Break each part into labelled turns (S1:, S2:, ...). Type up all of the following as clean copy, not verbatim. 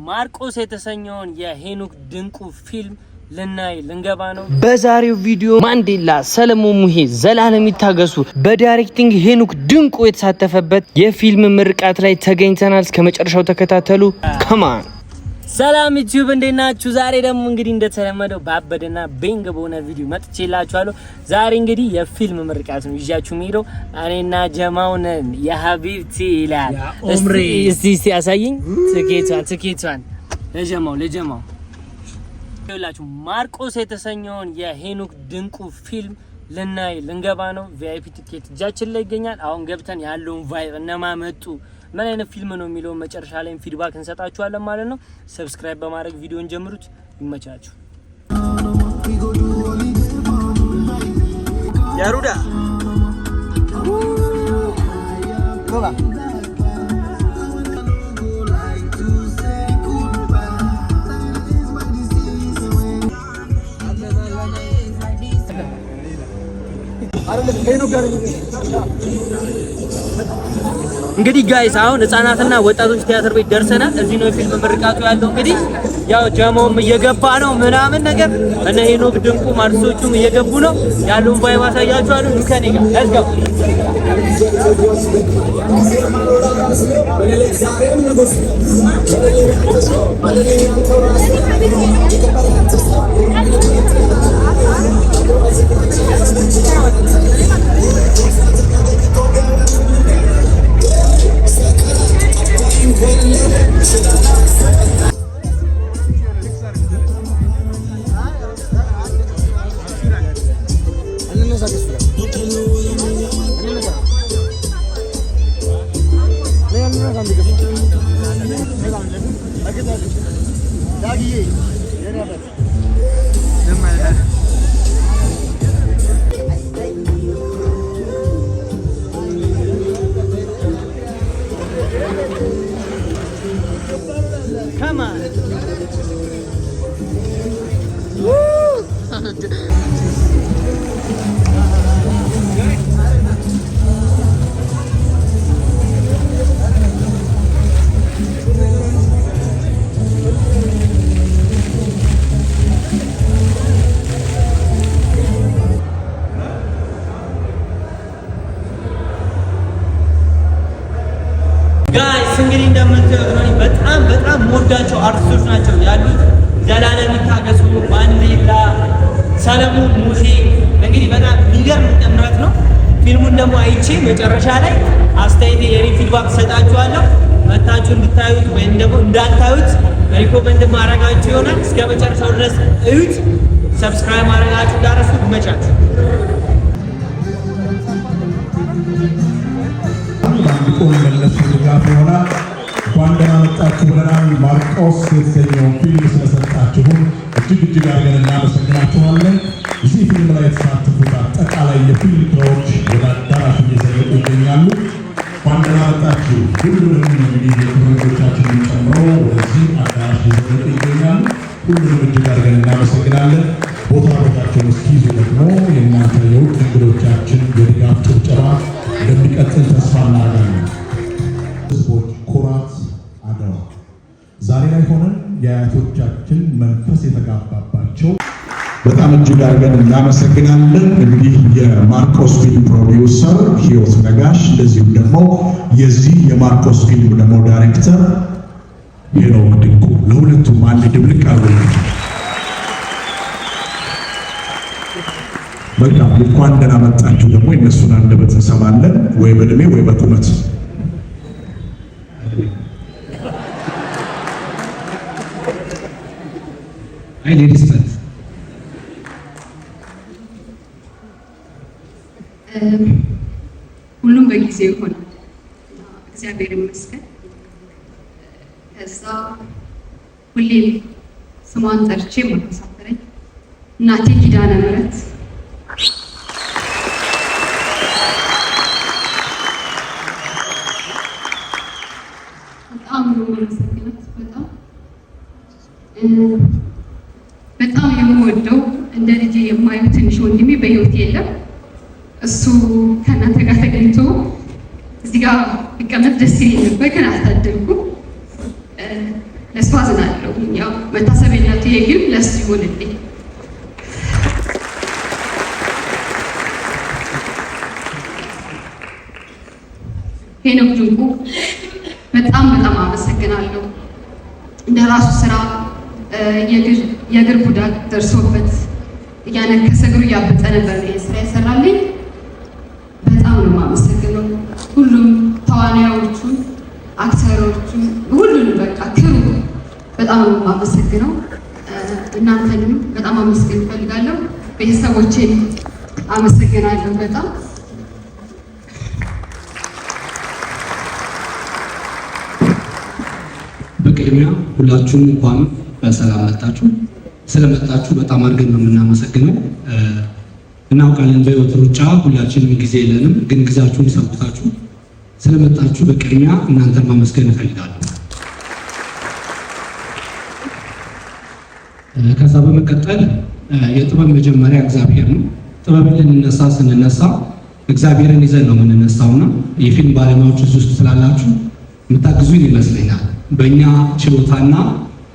S1: ማርቆስ የተሰኘውን የሄኖክ ድንቁ ፊልም ልናይ ልንገባ ነው።
S2: በዛሬው ቪዲዮ ማንዴላ፣ ሰለሞን ሙሄ፣ ዘላለም ይታገሱ በዳይሬክቲንግ ሄኖክ ድንቁ የተሳተፈበት የፊልም ምርቃት ላይ ተገኝተናል። እስከመጨረሻው ተከታተሉ። ከማን
S1: ሰላም ዩቲዩብ እንዴት ናችሁ? ዛሬ ደግሞ እንግዲህ እንደተለመደው ባበደና ቤንግ በሆነ ቪዲዮ መጥቼላችኋለሁ። ዛሬ እንግዲህ የፊልም ምርቃት ነው ይዣችሁ የሚሄደው እኔና ጀማው ነን። የሀቢብቲ ይላል እስቲ ያሳየኝ ትኬቷን ለጀማው ይላችሁ። ማርቆስ የተሰኘውን የሄኖክ ድንቁ ፊልም ልናይ ልንገባ ነው። ቪአይፒ ቲኬት እጃችን ላይ ይገኛል። አሁን ገብተን ያለውን ቫይብ እነማመጡ ምን አይነት ፊልም ነው የሚለው መጨረሻ ላይ ፊድባክ እንሰጣችኋለን ማለት ነው። ሰብስክራይብ በማድረግ ቪዲዮን ጀምሩት። ይመቻችሁ። ያሩዳ ጎባ እንግዲህ ጋይስ አሁን ህፃናትና ወጣቶች ቲያትር ቤት ደርሰናል። እዚህ ነው ፊልም ምርቃቱ ያለው። እንግዲህ ያው ጀማውም እየገባ ነው ምናምን ነገር እነ ሄኖክ ድንቁ ማርሶቹም እየገቡ ነው። ያለውን ቫይብ አሳያችኋለሁ። ኑ ከኔ ጋር let's go። Come on. ጋይስ እንግዲህ እንደምታዩት በጣም ሞዳቸው አርቲስቶች ናቸው ያሉት። ዘላለም ይታገሱ፣ ማንዴላ፣ ሰለሞን ሙሄ እንግዲህ በጣም የሚገርም ጥምረት ነው። ፊልሙን ደግሞ አይቼ መጨረሻ ላይ አስተያየት የኔ ፊድባክ ሰጣችኋለሁ። መታችሁ እንድታዩት ወይም ደግሞ እንዳታዩት ሪኮመንድ ማድረጋችሁ ይሆናል። እስከ መጨረሻው ድረስ እዩት። ሰብስክራይብ ማድረጋችሁ እንዳትረሱ። ይመቻችሁ።
S3: መለስ ድጋፍ ይሆናል። እንኳን ደህና መጣችሁ ብለናል። ማርቆስ የተሰኘውን ፊልም ስለሰጣችሁን እጅግ አድርገን እናመሰግናችኋለን። እዚህ ፊልም ላይ የተሳተፉት አጠቃላይ የፊልም ክሮች ወደ አዳራሹ እየዘለቁ ይገኛሉ። እንኳን ደህና መጣችሁ። ሁሉንም እንግዲህ የክሮቻችንን ጨምሮ ወደዚህ አዳራሽ እየዘለቁ ይገኛሉ። ሁሉንም እጅግ አድርገን እናመሰግናለን። ቦታቸውን እስኪይዙ ደግሞ የእናንተ የውድ እንግዶቻችን የድጋፍ ጭብጨባ እንደሚቀጥል ተስፋ እናደርጋለን። ህዝቦች ኩራት አድዋ ዛሬ ላይ ሆነን የአያቶቻችን መንፈስ የተጋባባቸው በጣም እጅግ አድርገን እናመሰግናለን። እንግዲህ የማርቆስ ፊልም ፕሮዲውሰር ህይወት ነጋሽ፣ እንደዚሁም ደግሞ የዚህ የማርቆስ ፊልም ደግሞ ዳይሬክተር ሄኖክ ድንቁ፣ ለሁለቱም አንድ ድብልቅ አድርገን መልካም እንኳን ደህና መጣችሁ። ደግሞ የእነሱን አንደበት እንሰማለን፣ ወይ በእድሜ ወይ በቁመት። አይ ሌዲስ ፈርስት።
S4: ሁሉም በጊዜው ይሆናል። እግዚአብሔር ይመስገን። ከዛ ሁሌም ስሟን ጠርቼ ማሳፈረኝ እናቴ ኪዳነ ምሕረት በጣም የምወደው እንደ ልጄ የማየው ትንሽ ወንድሜ በህይወት የለም። እሱ ከእናንተ ጋር ተገኝቶ እዚህ ጋር ቢቀመጥ ደስ ይለኝ ነበር፣ ግን አልታደልኩም። ለእሱ አዝናለሁ። ያው መታሰቢያነቱ ግን ለእሱ ይሆንልኝ። ሄኖክ ድንቁ በጣም አመሰግናለሁ። እንደ ራሱ ስራ የእግር ጉዳት ደርሶበት እያነከሰ እግሩ እያበጠ ነበር ስራ ይሰራልኝ። በጣም ነው የማመሰግነው። ሁሉም ተዋናዮቹን፣ አክተሮቹን፣ ሁሉንም በቃ ክሩ በጣም ነው የማመሰግነው። እናንተንም በጣም አመስገን እፈልጋለሁ። ቤተሰቦቼን አመሰግናለሁ በጣም።
S5: በቅድሚያ ሁላችሁም እንኳን በሰላም መጣችሁ። ስለመጣችሁ በጣም አድርገን ነው የምናመሰግነው። እናውቃለን በህይወት ሩጫ ሁላችንም ጊዜ የለንም፣ ግን ጊዜያችሁን ሰውታችሁ ስለመጣችሁ በቅድሚያ እናንተን ማመስገን እፈልጋለሁ። ከዛ በመቀጠል የጥበብ መጀመሪያ እግዚአብሔር ነው። ጥበብን ስንነሳ እግዚአብሔርን ይዘን ነው የምንነሳውና የፊልም ባለሙያዎች ውስጥ ስላላችሁ የምታግዙኝ ይመስለኛል። በእኛ ችሎታና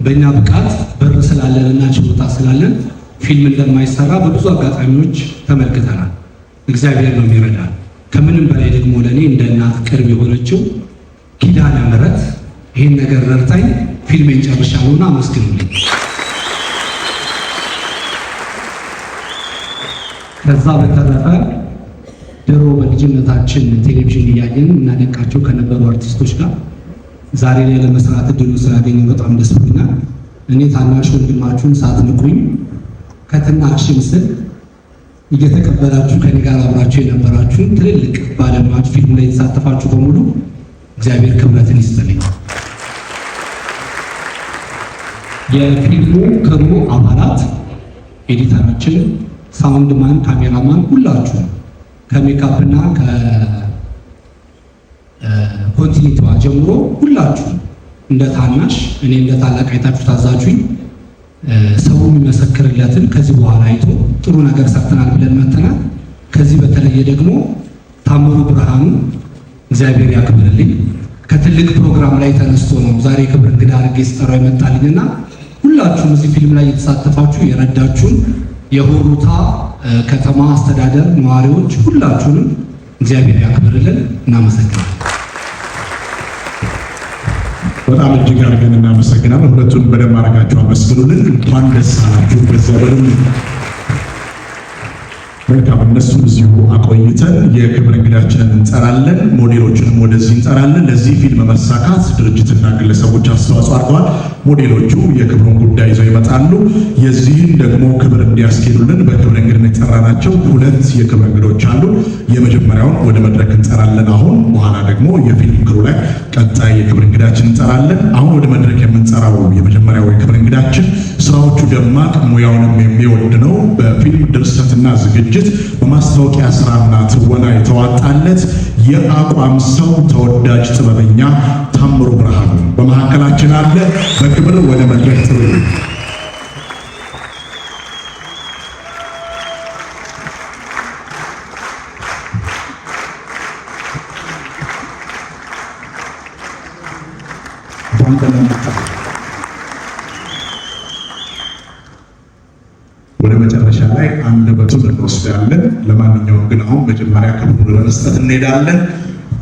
S5: በእኛ ብቃት በር ስላለንና ችሎታ ስላለን ፊልም እንደማይሰራ በብዙ አጋጣሚዎች ተመልክተናል። እግዚአብሔር ነው የሚረዳል። ከምንም በላይ ደግሞ ለእኔ እንደ እናት ቅርብ የሆነችው ኪዳነ ምሕረት ይህን ነገር ረድታኝ ፊልሜን ጨርሻለሁና አመስግኑልኝ። ከዛ በተረፈ ድሮ በልጅነታችን ቴሌቪዥን እያየን እናደንቃቸው ከነበሩ አርቲስቶች ጋር ዛሬ ላይ ለመስራት እድሉ ስላገኘው በጣም ደስ ብሎኛል። እኔ ታናሽ ወንድማችሁን ሳትንቁኝ ከትና አክሽን ስል እየተቀበላችሁ ከኔ ጋር አብራችሁ የነበራችሁን ትልልቅ ባለሙያዎች ፊልም ላይ የተሳተፋችሁ በሙሉ እግዚአብሔር ክብረትን ይስጥልኝ። የፊልሙ ክሩ አባላት፣ ኤዲተራችን፣ ሳውንድማን፣ ካሜራማን ሁላችሁ ከሜካፕና ኮንቲኒቲዋ ጀምሮ ሁላችሁ እንደ ታናሽ እኔ እንደ ታላቅ አይታችሁ ታዛችሁኝ ሰው የሚመሰክርለትን ከዚህ በኋላ አይቶ ጥሩ ነገር ሰርተናል ብለን መተናል። ከዚህ በተለየ ደግሞ ታምሩ ብርሃኑ እግዚአብሔር ያክብርልኝ። ከትልቅ ፕሮግራም ላይ ተነስቶ ነው ዛሬ ክብር እንግዳ አድርጌ ስጠራው ይመጣልኝና ሁላችሁም እዚህ ፊልም ላይ የተሳተፋችሁ የረዳችሁን የሆሩታ ከተማ አስተዳደር ነዋሪዎች ሁላችሁንም እግዚአብሔር ያክብርልን። እናመሰግናለን።
S3: በጣም እጅግ አድርገን እናመሰግናለን። ሁለቱን በደንብ አድርጋችሁ አመስግኑልን። እንኳን ደስ አላችሁ። በዘበንም መልካም። እነሱን እዚሁ አቆይተን የክብር እንግዳችንን እንጠራለን። ሞዴሎቹንም ወደዚህ እንጠራለን። ለዚህ ፊልም መሳካት ድርጅትና ግለሰቦች አስተዋጽኦ አድርገዋል። ሞዴሎቹ የክብሩን ጉዳይ ይዘው ይመጣሉ። የዚህን ደግሞ ክብር እንዲያስኬዱልን በክብር እንግድነት የጠራናቸው ሁለት የክብር እንግዶች አሉ። የመጀመሪያውን ወደ መድረክ እንጠራለን አሁን። በኋላ ደግሞ የፊልም ክሩ ላይ ቀጣይ የክብር እንግዳችን እንጠራለን። አሁን ወደ መድረክ የምንጠራው የመጀመሪያው የክብር እንግዳችን ስራዎቹ ደማቅ፣ ሙያውንም የሚወድ ነው። በፊልም ድርሰትና ዝግጅት በማስታወቂያ ስራና ትወና የተዋጣለት የአቋም ሰው ተወዳጅ ጥበበኛ ታምሩ ብርሃኑ በመካከላችን አለ። በክብር ወደ መድረክ ጥሩ። ወደ መጨረሻ ላይ አንደበቱን እንወስዳለን። ለማንኛውም ግን አሁን መጀመሪያ ክብሩን ለመስጠት እንሄዳለን።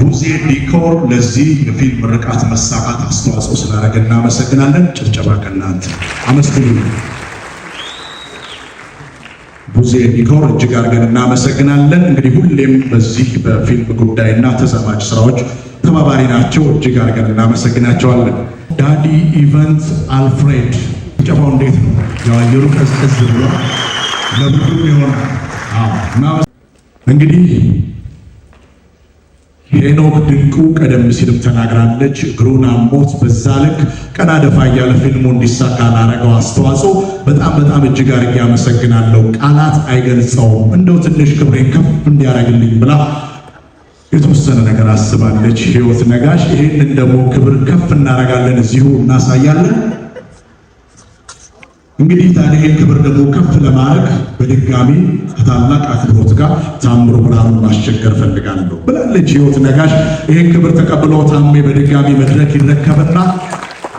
S3: ቡዜ ዲኮር ለዚህ የፊልም ምርቃት መሳካት አስተዋጽኦ ስላደረገ እናመሰግናለን። ጭብጨባ ከእናንተ አመስግኑ። ቡዜ ዲኮር እጅግ አድርገን እናመሰግናለን። እንግዲህ ሁሌም በዚህ በፊልም ጉዳይና ተዛማጅ ስራዎች ተባባሪ ናቸው። እጅግ አድርገን እናመሰግናቸዋለን። ዳዲ ኢቨንት አልፍሬድ ጭብጨባው እንዴት ነው? የአየሩ ቀዝቀዝ ብሎ ለብዙ ይሆናል። እንግዲህ ሄኖክ ድንቁ ቀደም ሲልም ተናግራለች። እግሩን አሞት በዛ ልክ ቀና ደፋ እያለ ፊልሙ እንዲሳካ ላደረገው አስተዋጽኦ በጣም እጅግ አድርጌ አመሰግናለሁ። ቃላት አይገልጸውም። እንደው ትንሽ ክብሬን ከፍ እንዲያደርግልኝ ብላ የተወሰነ ነገር አስባለች ህይወት ነጋሽ። ይህንን ደግሞ ክብር ከፍ እናደርጋለን፣ እዚሁ እናሳያለን። እንግዲህ ታዲያ ክብር ደግሞ ከፍ ለማድረግ በድጋሚ ከታላቅ አክብሮት ጋር ታምሩ ብርሃኑን ማስቸገር ፈልጋለሁ ብላለች ህይወት ነጋሽ። ይህን ክብር ተቀብሎ ታሜ በድጋሚ መድረክ ይረከብና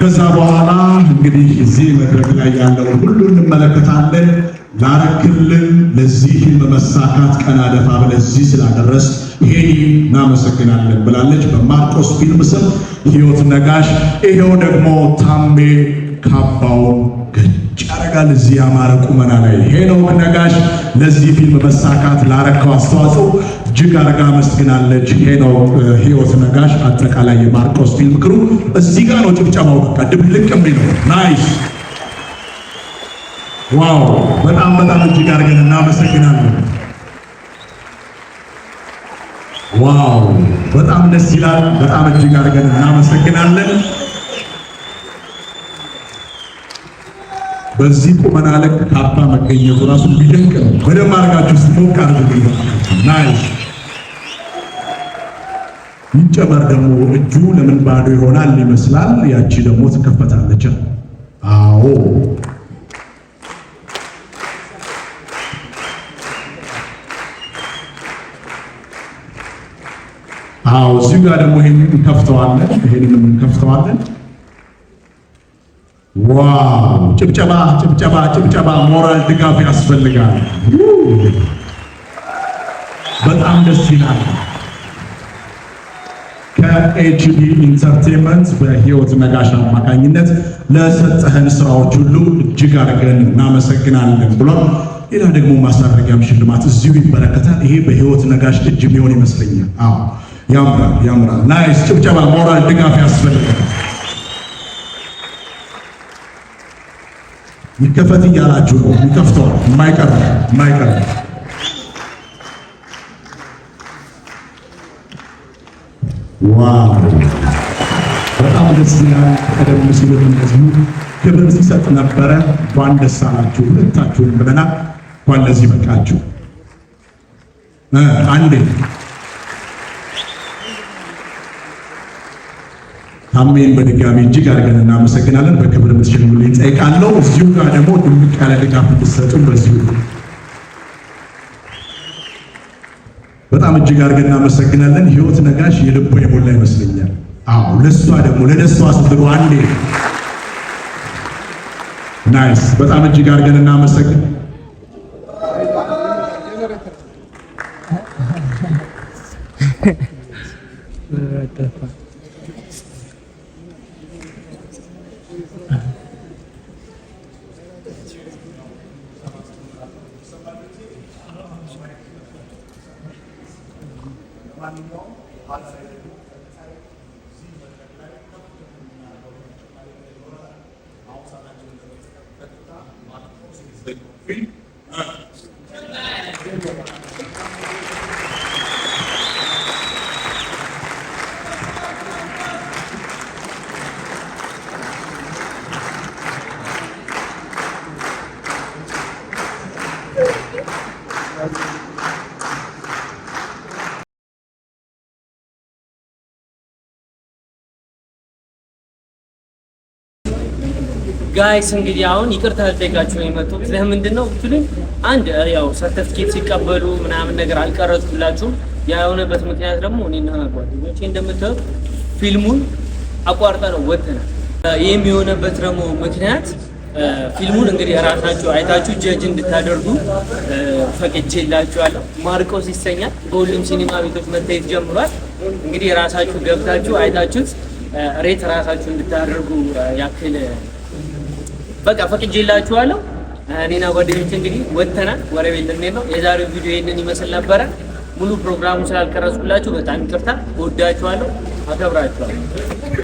S3: ከዛ በኋላ እንግዲህ እዚህ መድረክ ላይ ያለውን ሁሉ እንመለከታለን። ላረክልን ለዚህ ፊልም መሳካት ቀና ደፋ ብለህ እዚህ ስላደረስ ሄዲ እናመሰግናለን ብላለች። በማርቆስ ፊልም ስም ህይወት ነጋሽ። ይሄው ደግሞ ታሜ ካባው ገጭ ያረጋል እዚህ ያማረ ቁመና ላይ። ሄኖክ ነጋሽ ለዚህ ፊልም መሳካት ላረከው አስተዋጽኦ እጅግ አርጋ መስግናለች። ሄኖክ ህይወት ነጋሽ፣ አጠቃላይ የማርቆስ ፊልም ክሩ። እዚህ ጋር ነው ጭብጨባው በቃ ድብልቅ የሚለው። ናይስ ዋው! በጣም እጅግ አርገን እናመሰግናለን። ዋው! በጣም ደስ ይላል። በጣም እጅግ አርገን እናመሰግናለን። በዚህ ቁመና ልክ ካባ መገኘቱ ራሱ ቢደንቅ ነው። በደንብ አድርጋችሁ ስትሞቅ አድርጉ። ናይስ ይጨመር ደግሞ እጁ ለምን ባዶ ይሆናል ይመስላል። ያቺ ደግሞ ትከፈታለች። አዎ እዚህ ጋር ደግሞ ይሄንን እንከፍተዋለን። ዋው! ጭብጨባ፣ ሞራል ድጋፍ ያስፈልጋል። በጣም ደስ ይላል። ከኤችዲ ኢንተርቴይንመንት በህይወት ነጋሽ አማካኝነት ለሰጠህን ስራዎች ሁሉ እጅግ አድርገን እናመሰግናለን ብሏል። ሌላ ደግሞ ማሳረጊያም ሽልማት እዚሁ ይበረከታል። ይሄ በህይወት ነጋሽ እጅ የሚሆን ይመስለኛል። ያምራል። ናይስ ጭብጨባ፣ ሞራል ድጋፍ ያስፈልጋል። ይከፈት እያላችሁ ነው። ይከፍተዋል። የማይቀር ዋው! በጣም ደስ ይላል። ቀደም ሲል እንደዚሁ ክብር ሲሰጥ ነበረ። እንኳን ደስ አላችሁ ሁለታችሁም ብለናል። እንኳን ለዚህ በቃችሁ። አንዴ ታሜን በድጋሚ እጅግ አድርገን እናመሰግናለን። በክብር እንድትሸኙልኝ ጠይቃለሁ። እዚሁ ጋር ደግሞ ድምቅ ያለ ድጋፍ እንድትሰጡን በዚሁ በጣም እጅግ አድርገን እናመሰግናለን። ህይወት ነጋሽ የልቦ የሞላ ይመስለኛል። ለሷ ደግሞ ለደስቷ ስትሉ አንዴ ናይስ። በጣም እጅግ አድርገን እናመሰግናለን።
S1: ጋይስ እንግዲህ አሁን ይቅርታ ልጠይቃችሁ ነው የመጡት። ለምንድን ነው ብትሉኝ፣ አንድ ያው ሰርተፍኬት ሲቀበሉ ምናምን ነገር አልቀረጽኩላችሁም። ያ የሆነበት ምክንያት ደግሞ እኔና ጓደኞቼ እንደምታዩት ፊልሙን አቋርጠ ነው ወጥተናል። ይህም የሆነበት ደግሞ ምክንያት ፊልሙን እንግዲህ ራሳችሁ አይታችሁ ጀጅ እንድታደርጉ ፈቅጄላችኋለሁ። ማርቆስ ይሰኛል። በሁሉም ሲኒማ ቤቶች መታየት ጀምሯል። እንግዲህ ራሳችሁ ገብታችሁ አይታችሁት ሬት ራሳችሁ እንድታደርጉ ያክል በቃ ፈቅጄላችኋለሁ። እኔና ጓደኞቼ እንግዲህ ወጥተናል። ወረቤት ልንሄድ ነው። የዛሬው ቪዲዮ ይሄንን ይመስል ነበረ። ሙሉ ፕሮግራሙ ስላልቀረጽኩላችሁ በጣም ይቅርታ። እወዳችኋለሁ፣ አከብራችኋለሁ።